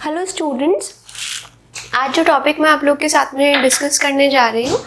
Hello students, आज जो topic मैं आप लोग के साथ में डिस्कस करने जा रही हूँ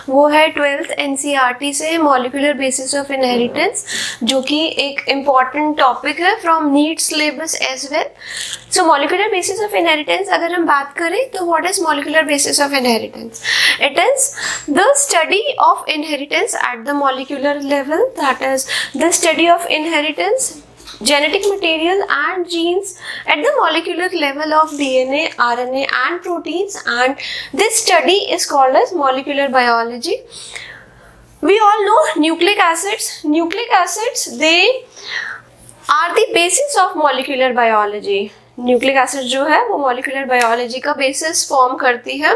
वो है 12th NCERT से मॉलिक्यूलर बेसिस ऑफ इनहेरिटेंस, जो कि एक इम्पॉर्टेंट टॉपिक है from NEET syllabus as well. So molecular basis of inheritance अगर हम बात करें तो what is molecular basis of inheritance? It is the study of inheritance at the molecular level, that is the study of inheritance genetic material and genes at the molecular level of DNA, RNA and proteins, and this study is called as molecular biology. We all know nucleic acids. Nucleic acids, they are the basis of molecular biology. Nucleic acid जो है वो molecular biology का basis form करती है।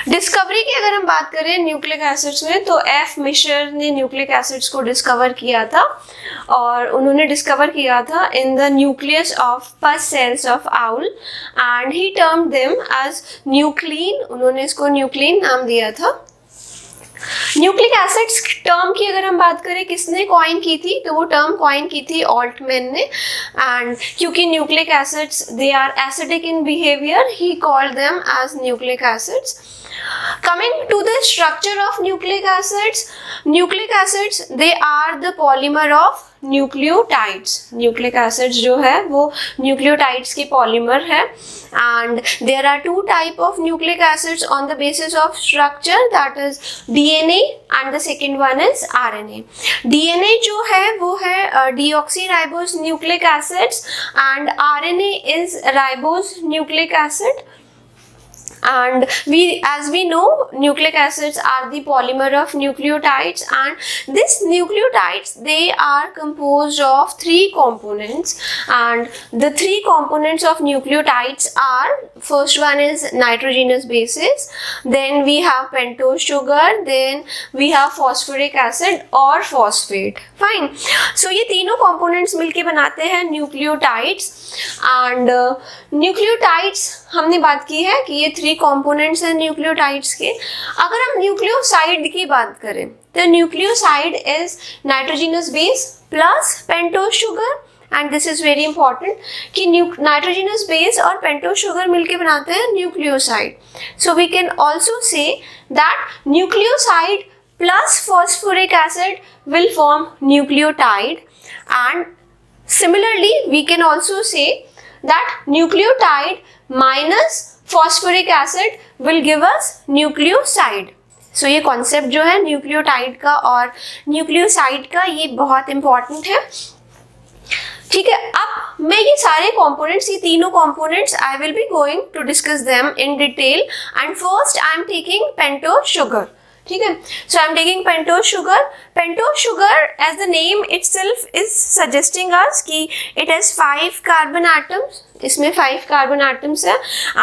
Discovery की अगर हम बात करें न्यूक्लिक एसिड्स में, तो एफ मिशर ने न्यूक्लिक एसिड्स को डिस्कवर किया था और उन्होंने डिस्कवर किया था in the nucleus of pus cells of owl and he termed them as nuclein. उन्होंने इसको न्यूक्लीन नाम दिया था। न्यूक्लिक एसिड्स टर्म की अगर हम बात करें किसने कॉइन की थी, तो वो टर्म कॉइन की थी ऑल्टमैन ने। एंड क्योंकि nucleic acids they are acidic in behaviour, he called them as nucleic acids. Coming to the structure of nucleic acids they are the polymer of nucleotides. Nucleic acids जो है वो nucleotides के polymer है, and there are two type of nucleic acids on the basis of structure, that is DNA and the second one is RNA. DNA जो है वो है deoxyribose nucleic acids and RNA is ribose nucleic acid. And as we know, nucleic acids are the polymer of nucleotides, and these nucleotides, they are composed of three components, and the three components of nucleotides are, first one is nitrogenous bases, then we have pentose sugar, then we have phosphoric acid or phosphate. Fine. So ये तीनों components मिलके बनाते हैं nucleotides, and nucleotides हमने बात की है कि ये थ्री कंपोनेंट्स हैं न्यूक्लियोटाइड्स के। अगर हम न्यूक्लियोसाइड की बात करें तो nucleoside is nitrogenous base plus pentose sugar, and this is very important कि नाइट्रोजनस बेस और पेंटोज शुगर मिलके बनाते हैं nucleoside. So we can also say that nucleoside plus phosphoric acid will form nucleotide, and similarly we can also say that nucleotide minus phosphoric acid will give us nucleoside. So ये concept जो है nucleotide का और nucleoside का, ये बहुत important है। ठीक है, अब मैं ये सारे components, ये तीनों components, I will be going to discuss them in detail, and first I am taking pentose sugar. ठीक है, so I am taking pentose sugar. Pentose sugar, as the name itself is suggesting us कि it has 5 carbon atoms. इसमें 5 carbon atoms है,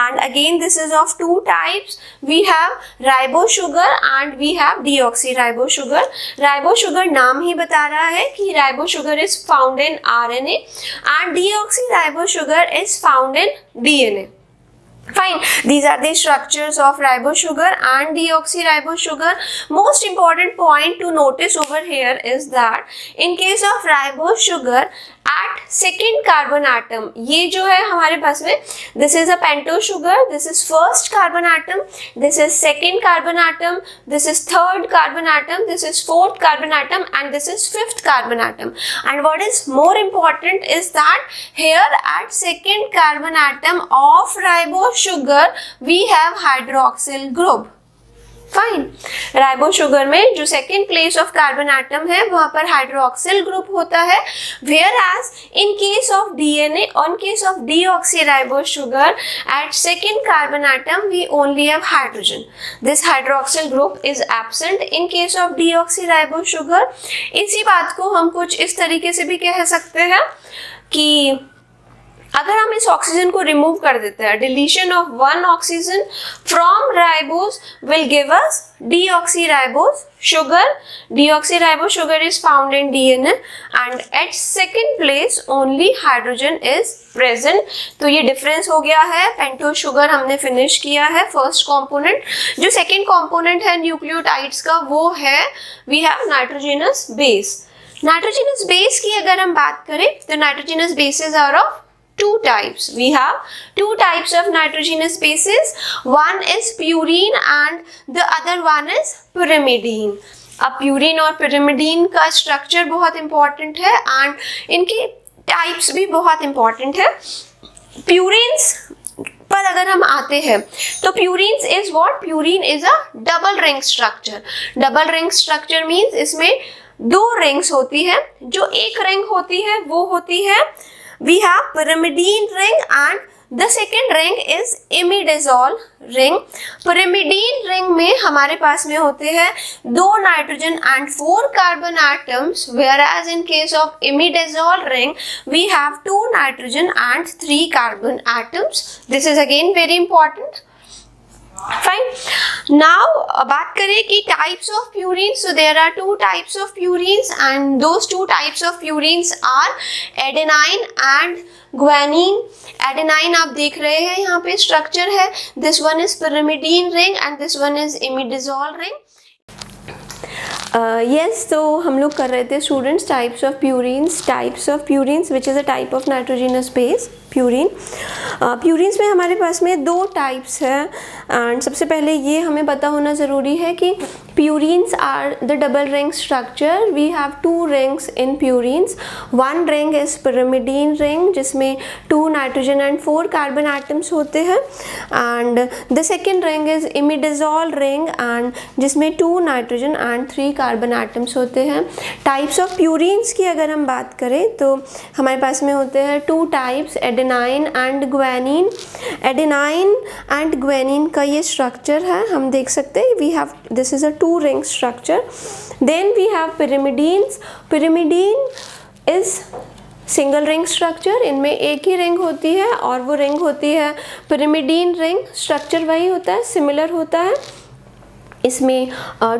and again this is of two types. We have ribose sugar and we have deoxyribose sugar. Ribose sugar नाम ही बता रहा है कि ribose sugar is found in RNA and deoxyribose sugar is found in DNA. Fine, these are the structures of ribose sugar and deoxyribose sugar. Most important point to notice over here is that in case of ribose sugar, at second carbon atom, ये जो है हमारे पास में, this is a pentose sugar, this is first carbon atom, this is second carbon atom, this is third carbon atom, this is fourth carbon atom, and this is fifth carbon atom. And what is more important is that here at second carbon atom of ribose sugar we have hydroxyl group. Fine, ribose sugar में जो second place of carbon atom है वहां पर hydroxyl group होता है, whereas in case of DNA, on case of deoxyribose sugar at second carbon atom we only have hydrogen. This hydroxyl group is absent in case of deoxyribose sugar. इसी बात को हम कुछ इस तरीके से भी कह सकते हैं कि अगर हम इस ऑक्सीजन को रिमूव कर देते हैं, deletion of one oxygen from ribose will give us deoxyribose sugar. Deoxyribose sugar is found in DNA and at second place only hydrogen is present. तो ये डिफरेंस हो गया है। पेंटोज शुगर हमने फिनिश किया है फर्स्ट कंपोनेंट। जो second component है न्यूक्लियोटाइड्स का वो है we have nitrogenous base. Nitrogenous base की अगर हम बात करें तो nitrogenous bases are of two types. We have two types of nitrogenous bases. One is purine and the other one is pyrimidine. अब प्यूरिन और pyrimidine का स्ट्रक्चर बहुत इंपॉर्टेंट है एंड इनके टाइप्स भी बहुत इंपॉर्टेंट है. प्यूरिन्स पर अगर हम आते हैं तो purines is what? Purine is a double ring structure. Double ring structure means इसमें दो रिंग्स होती है. जो एक रिंग होती है वो होती है we have pyrimidine ring and the second ring is imidazole ring. pyrimidine ring में हमारे पास में होते हैं दो nitrogen and 4 carbon atoms, whereas in case of imidazole ring we have 2 nitrogen and 3 carbon atoms. This is again very important. Fine. Now बात करें कि types of purines. So there are two types of purines and those two types of purines are adenine and guanine. Adenine आप देख रहे हैं यहाँ पे structure है. This one is pyrimidine ring and this one is imidazole ring. Yes, तो हम लोग कर रहे थे students types of purines which is a type of nitrogenous base purine. Purines में हमारे पास में दो टाइप्स है एंड सबसे पहले ये हमें पता होना ज़रूरी है कि purines are the double ring structure. We have 2 rings in purines. One ring is pyrimidine ring जिसमें 2 नाइट्रोजन एंड 4 कार्बन एटम्स होते हैं and the second ring is imidazole ring and जिसमें 2 नाइट्रोजन एंड 3 कार्बन एटम्स होते हैं. Types of purines की अगर हम बात करें तो हमारे पास में होते हैं 2 types, adenine and guanine. Adenine and guanine का ये स्ट्रक्चर है, हम देख सकते हैं. We have this is a 2 ring structure. Then we have pyrimidines. Pyrimidine is single ring structure. इनमें एक ही रिंग होती है और वो रिंग होती है pyrimidine ring. स्ट्रक्चर वही होता है, सिमिलर होता है. इसमें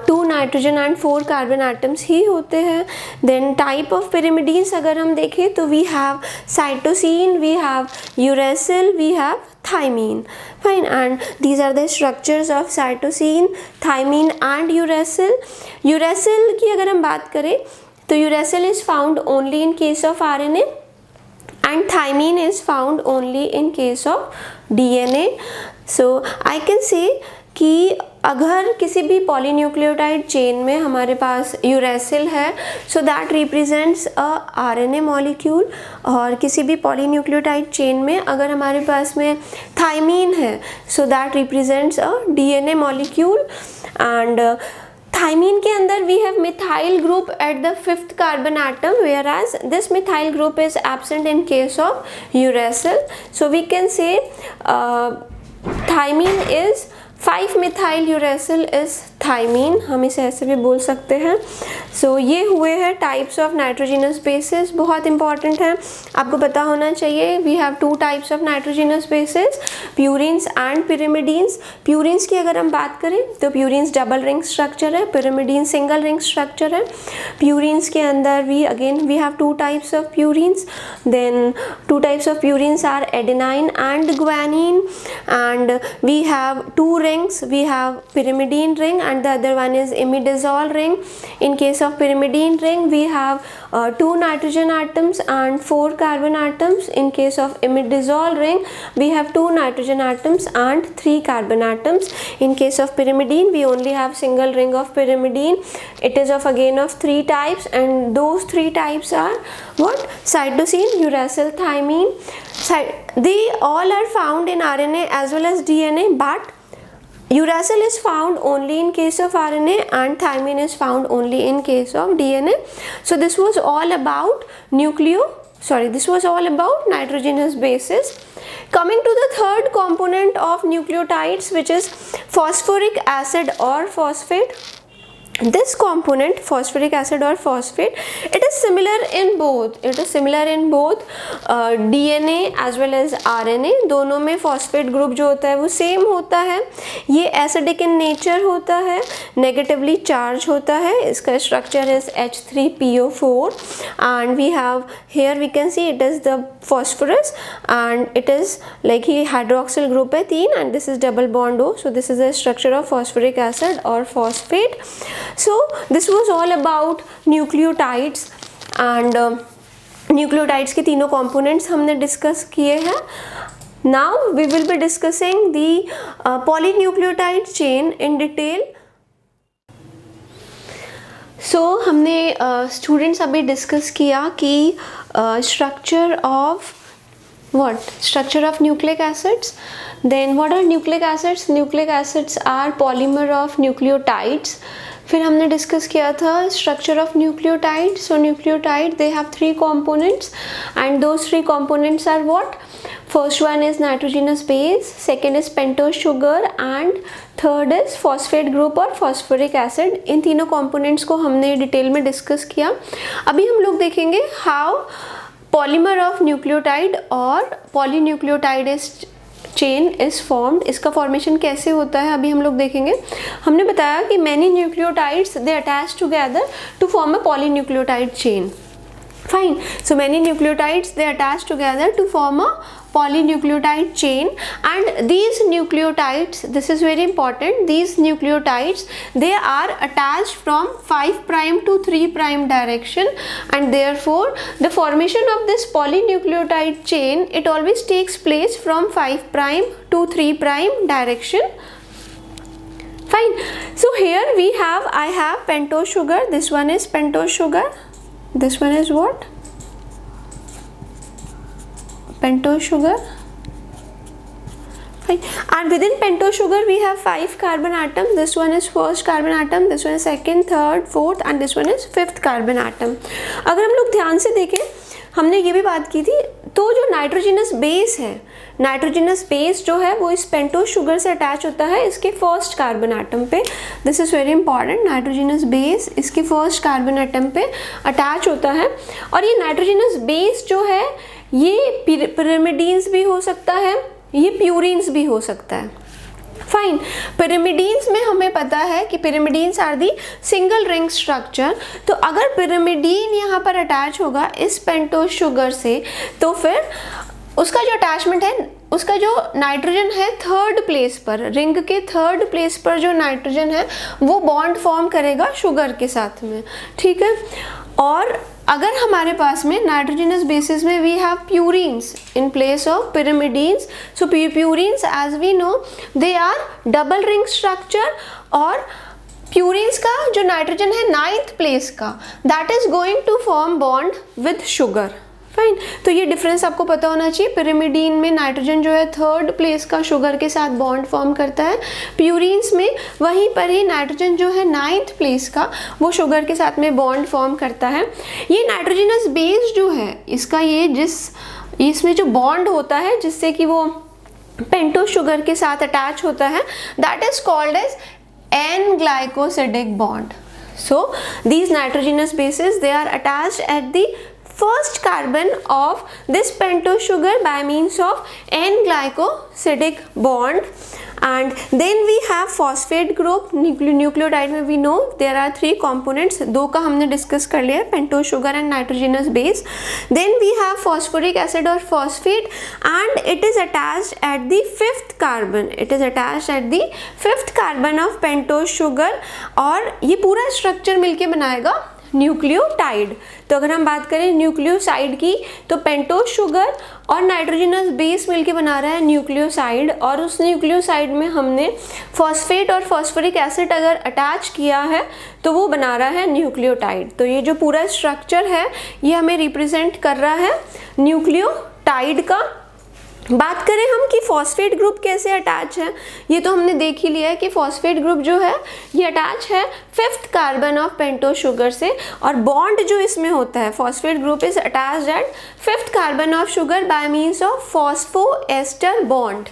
2 नाइट्रोजन एंड 4 कार्बन एटम्स ही होते हैं. देन टाइप ऑफ pyrimidines अगर हम देखें तो we have cytosine, we have uracil, we have thymine. Fine. And these are the structures of cytosine, thymine and uracil. Uracil की अगर हम बात करें तो uracil is found only in case of RNA and thymine is found only in case of DNA. So I can say कि अगर किसी भी पॉलीन्यूक्लियोटाइड चेन में हमारे पास यूरेसिल है so that represents a RNA molecule, और किसी भी पॉलीन्यूक्लियोटाइड चेन में अगर हमारे पास में थाइमीन है so that represents a DNA molecule. And thymine के अंदर we have methyl group at the 5th carbon atom, whereas this methyl group is absent in case of uracil. So we can say thymine is 5-methyl uracil is thymine. हम इसे ऐसे भी बोल सकते हैं. सो ये हुए हैं टाइप्स ऑफ नाइट्रोजिनस बेसिस. बहुत इंपॉर्टेंट है, आपको पता होना चाहिए. We have 2 types of nitrogenous bases, purines and pyrimidines. Purines की अगर हम बात करें तो प्यूरिन्स डबल रिंग स्ट्रक्चर है, pyrimidine सिंगल रिंग स्ट्रक्चर है. प्यूरिन्स के अंदर we have 2 types of purines. Then 2 types of purines are adenine and guanine and we have 2 rings. We have pyrimidine ring and the other one is imidazole ring. In case of pyrimidine ring we have 2 nitrogen atoms and 4 carbon atoms. In case of imidazole ring we have 2 nitrogen atoms and 3 carbon atoms. In case of pyrimidine we only have single ring of pyrimidine. It is of again of 3 types and those 3 types are what? Cytosine, uracil, thymine. They all are found in RNA as well as DNA, but uracil is found only in case of RNA and thymine is found only in case of DNA. So this was all about this was all about nitrogenous bases. Coming to the third component of nucleotides, which is phosphoric acid or phosphate. This component, phosphoric acid or phosphate, it is similar in both DNA as well as RNA. दोनों में phosphate group जो होता है वो same होता है. ये acidic in nature होता है, negatively charged होता है. इसका structure is H3PO4 and we have here we can see it is the phosphorus and it is like he hydroxyl group है 3 and this is double bond O. So this is the structure of phosphoric acid or phosphate. So this was all about nucleotides and nucleotides के तीनों components हमने discuss किए हैं. Now we will be discussing the polynucleotide chain in detail. So हमने students अभी discuss किया कि structure of what? Structure of nucleic acids. Then what are nucleic acids? Nucleic acids are polymer of nucleotides. फिर हमने discuss किया था structure of nucleotide. So nucleotide they have 3 components and those 3 components are what? First one is nitrogenous base, second is pentose sugar and third is phosphate group और phosphoric acid. इन तीनों components को हमने detail में discuss किया. अभी हम लोग देखेंगे हाउ पॉलीमर ऑफ न्यूक्लियोटाइड और पॉलीन्यूक्लियोटाइड चेन इज फॉर्म्ड. इसका फॉर्मेशन कैसे होता है अभी हम लोग देखेंगे. हमने बताया कि many nucleotides they attach together to form a polynucleotide chain. Fine. So many nucleotides they attach together to form a polynucleotide chain, and these nucleotides, this is very important, these nucleotides they are attached from 5 prime to 3 prime direction, and therefore the formation of this polynucleotide chain it always takes place from 5 prime to 3 prime direction. Fine. So here we have, I have pentose sugar, this one is pentose sugar. This one is what? Pentose sugar. Fine. And within pentose sugar we have 5 carbon atoms. This one is first carbon atom, this one is second, third, fourth and this one is fifth carbon atom. अगर हम लोग ध्यान से देखें, हमने ये भी बात की थी, तो जो नाइट्रोजनस बेस है, नाइट्रोजनस बेस जो है वो इस पेंटोज शुगर से अटैच होता है इसके फर्स्ट कार्बन एटम पे. This is very important. Nitrogenous base इसके फर्स्ट कार्बन एटम पे अटैच होता है. और ये नाइट्रोजनस बेस जो है ये पिरिमिडीन्स भी हो सकता है, ये प्यूरिन्स भी हो सकता है. फाइन. पिरिमिडीन्स में हमें पता है कि pyrimidines are the single ring structure. तो अगर पिरिमिडीन यहाँ पर अटैच होगा इस पेंटोज शुगर से, तो फिर उसका जो अटैचमेंट है, उसका जो नाइट्रोजन है थर्ड प्लेस पर, रिंग के थर्ड प्लेस पर जो नाइट्रोजन है वो बॉन्ड फॉर्म करेगा शुगर के साथ में. ठीक है. और अगर हमारे पास में नाइट्रोजनस बेसिस में we have purines in place of pyrimidines. So purines as we know they are double ring structure, और प्यूरिन्स का जो नाइट्रोजन है 9th प्लेस का, that is going to form bond with sugar. Fine. तो ये difference आपको पता होना चाहिए. पिरिमिडीन में नाइट्रोजन जो है थर्ड प्लेस का शुगर के साथ बॉन्ड फॉर्म करता है. प्यूरिन्स में वहीं पर ही नाइट्रोजन जो है 9th प्लेस का वो शुगर के साथ में बॉन्ड फॉर्म करता है. ये नाइट्रोजनस बेस जो है इसका ये इसमें जो बॉन्ड होता है जिससे कि वो पेंटोज शुगर के साथ अटैच होता है, that is called as an glycosidic bond. So these nitrogenous bases they are attached at the first carbon of this pentose sugar by means of N-glycosidic bond. And then we have phosphate group. Nucleotide में we know there are 3 components. 2 का हमने discuss कर लिया, pentose sugar and nitrogenous base. Then we have phosphoric acid or phosphate, and it is attached at the 5th carbon. It is attached at the 5th carbon of pentose sugar, और ये पूरा structure मिलके बनाएगा nucleotide. तो अगर हम बात करें न्यूक्लियोसाइड की, तो पेंटोज शुगर और नाइट्रोजनस बेस मिलके बना रहा है न्यूक्लियोसाइड, और उस न्यूक्लियोसाइड में हमने फॉस्फेट और फॉस्फोरिक एसिड अगर अटैच किया है तो वो बना रहा है न्यूक्लियोटाइड. तो ये जो पूरा स्ट्रक्चर है ये हमें रिप्रेजेंट कर रहा है न्यूक्लियोटाइड का. बात करें हम कि फॉस्फेट ग्रुप कैसे अटैच है, ये तो हमने देख ही लिया है कि फॉस्फेट ग्रुप जो है ये अटैच है 5th carbon of pentose sugar से, और बॉन्ड जो इसमें होता है, phosphate group is attached at 5th carbon of sugar by means of phosphoester bond.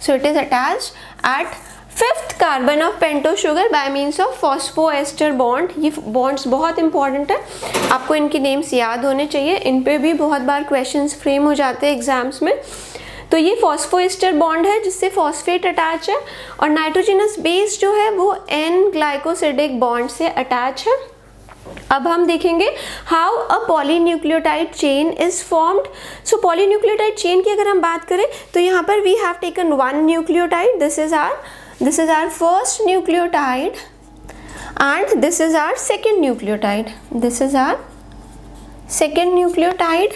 So it is attached at 5th carbon of pentose sugar by means of phosphoester bond. ये bonds बहुत important है, आपको इनके names याद होने चाहिए. इन पे भी बहुत बार क्वेश्चंस फ्रेम हो जाते हैं एग्जाम्स में. तो ये फॉस्फोएस्टर बॉन्ड है जिससे फॉस्फेट अटैच है, और नाइट्रोजनस बेस जो है वो एन ग्लाइकोसिडिक बॉन्ड से अटैच है. अब हम देखेंगे how a polynucleotide chain is formed. So polynucleotide chain की अगर हम बात करें तो यहाँ पर we have taken 1 nucleotide. This is our first nucleotide, and this is our second nucleotide. This is our second nucleotide.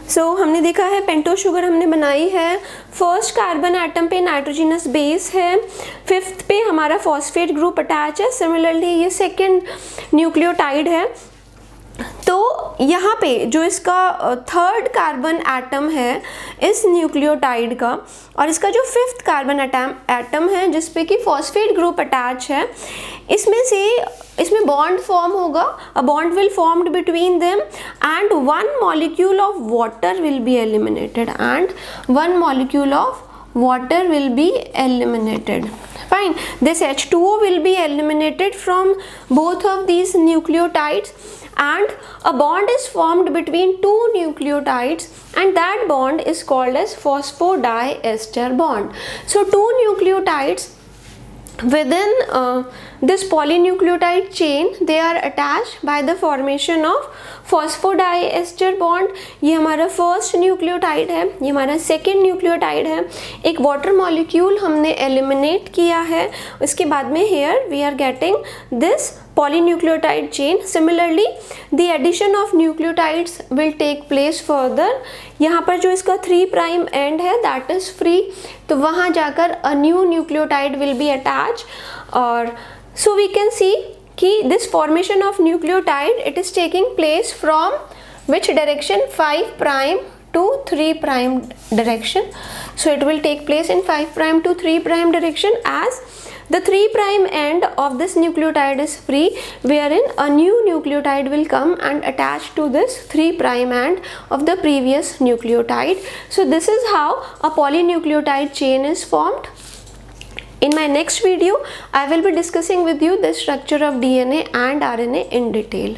So हमने देखा है पेंटोज शुगर हमने बनाई है, फर्स्ट कार्बन एटम पे नाइट्रोजिनस बेस है, फिफ्थ पे हमारा फॉस्फेट ग्रुप अटैच है। सिमिलरली ये सेकेंड न्यूक्लियोटाइड है। तो यहाँ पे जो इसका थर्ड कार्बन एटम है इस न्यूक्लियोटाइड का, और इसका जो फिफ्थ कार्बन एटम है जिस पे कि फॉस्फेट ग्रुप अटैच है, इसमें बॉन्ड फॉर्म होगा, a bond will formed between them and one molecule of water will be eliminated, Fine. This H2O will be eliminated from both of these nucleotides, and a bond is formed between two nucleotides, and that bond is called as phosphodiester bond. So two nucleotides within this polynucleotide chain, they are attached by the formation of phosphodiester bond. ये हमारा first nucleotide है, ये हमारा second nucleotide है। एक water molecule हमने eliminate किया है, उसके बाद में here we are getting this polynucleotide chain. Similarly the addition of nucleotides will take place further. यहाँ पर जो इसका 3 प्राइम एंड है that is free, तो वहाँ जाकर a new nucleotide will be attached, और so we can see कि this formation of nucleotide it is taking place from which direction, 5 prime to 3 prime direction. So it will take place in 5 prime to 3 prime direction, as the 3 prime end of this nucleotide is free, wherein a new nucleotide will come and attach to this 3 prime end of the previous nucleotide. So this is how a polynucleotide chain is formed. In my next video, I will be discussing with you the structure of DNA and RNA in detail.